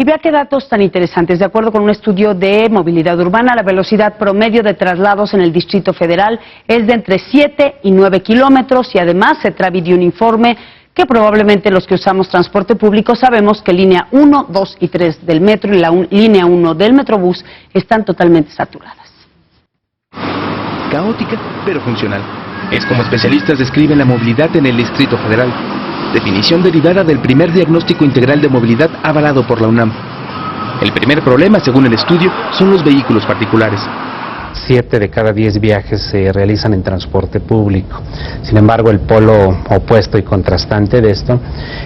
Y vea qué datos tan interesantes. De acuerdo con un estudio de movilidad urbana, la velocidad promedio de traslados en el Distrito Federal es de entre 7 y 9 kilómetros y además se trae de un informe que probablemente los que usamos transporte público sabemos que línea 1, 2 y 3 del metro y la línea 1 del Metrobús están totalmente saturadas. Caótica, pero funcional. Es como especialistas describen la movilidad en el Distrito Federal. Definición derivada del primer diagnóstico integral de movilidad avalado por la UNAM. El primer problema, según el estudio, son los vehículos particulares. 7 de cada 10 viajes se realizan en transporte público. Sin embargo, el polo opuesto y contrastante de esto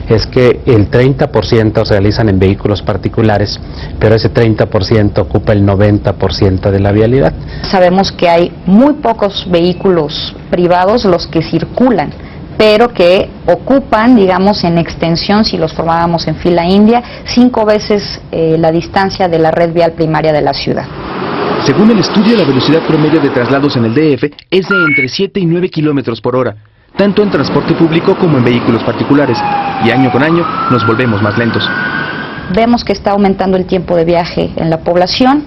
es que el 30% se realizan en vehículos particulares, pero ese 30% ocupa el 90% de la vialidad. Sabemos que hay muy pocos vehículos privados los que circulan, pero que ocupan, digamos, en extensión, si los formáramos en fila india, 5 veces la distancia de la red vial primaria de la ciudad. Según el estudio, la velocidad promedio de traslados en el DF es de entre 7 y 9 kilómetros por hora, tanto en transporte público como en vehículos particulares, y año con año nos volvemos más lentos. Vemos que está aumentando el tiempo de viaje en la población,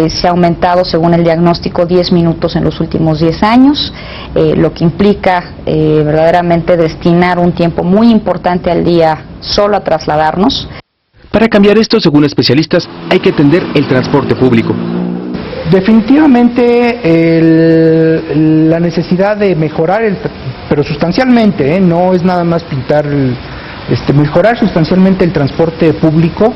se ha aumentado, según el diagnóstico, 10 minutos en los últimos 10 años, lo que implica verdaderamente destinar un tiempo muy importante al día solo a trasladarnos. Para cambiar esto, según especialistas, hay que atender el transporte público. Definitivamente la necesidad de mejorar, pero sustancialmente, no es nada más pintar, mejorar sustancialmente el transporte público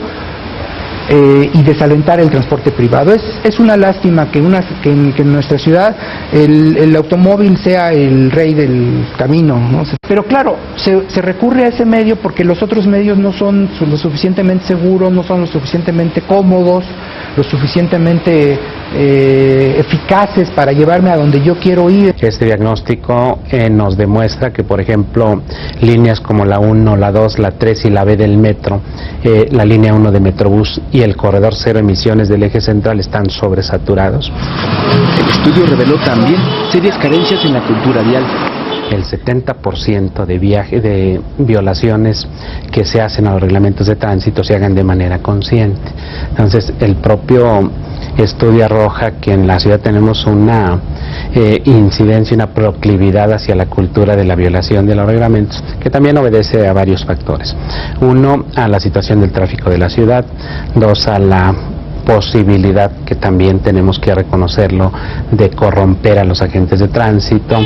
y desalentar el transporte privado. Es una lástima que en nuestra ciudad el automóvil sea el rey del camino, ¿no? Pero claro, se recurre a ese medio porque los otros medios no son lo suficientemente seguros, no son lo suficientemente cómodos, lo suficientemente eficaces para llevarme a donde yo quiero ir. Este diagnóstico nos demuestra que, por ejemplo, líneas como la 1, la 2, la 3 y la B del metro, la línea 1 de Metrobús y el corredor cero emisiones del eje central están sobresaturados. El estudio reveló también serias carencias en la cultura vial. El 70% de violaciones que se hacen a los reglamentos de tránsito se hagan de manera consciente. Entonces, el propio estudio arroja que en la ciudad tenemos una incidencia, una proclividad hacia la cultura de la violación de los reglamentos, que también obedece a varios factores. 1, a la situación del tráfico de la ciudad. 2, a la posibilidad, que también tenemos que reconocerlo, de corromper a los agentes de tránsito.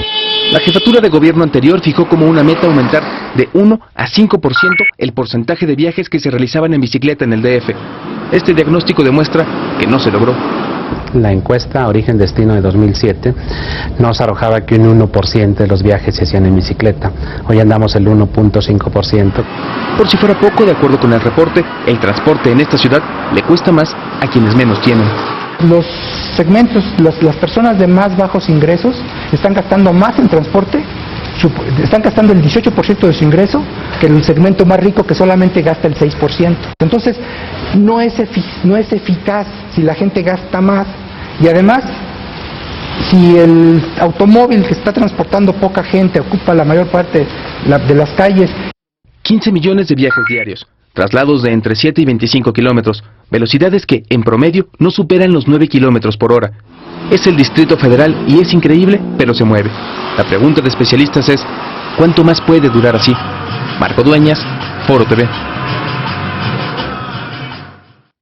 La jefatura de gobierno anterior fijó como una meta aumentar de 1 a 5% el porcentaje de viajes que se realizaban en bicicleta en el DF. Este diagnóstico demuestra que no se logró. La encuesta Origen-Destino de 2007 nos arrojaba que un 1% de los viajes se hacían en bicicleta. Hoy andamos el 1.5%. Por si fuera poco, de acuerdo con el reporte, el transporte en esta ciudad le cuesta más a quienes menos tienen. Los segmentos, las personas de más bajos ingresos están gastando más en transporte, están gastando el 18% de su ingreso que el segmento más rico, que solamente gasta el 6%. Entonces, no es eficaz si la gente gasta más, y además, si el automóvil que está transportando poca gente ocupa la mayor parte de las calles. 15 millones de viajes diarios, traslados de entre 7 y 25 kilómetros, velocidades que, en promedio, no superan los 9 kilómetros por hora. Es el Distrito Federal y es increíble, pero se mueve. La pregunta de especialistas es, ¿cuánto más puede durar así? Marco Dueñas, Foro TV.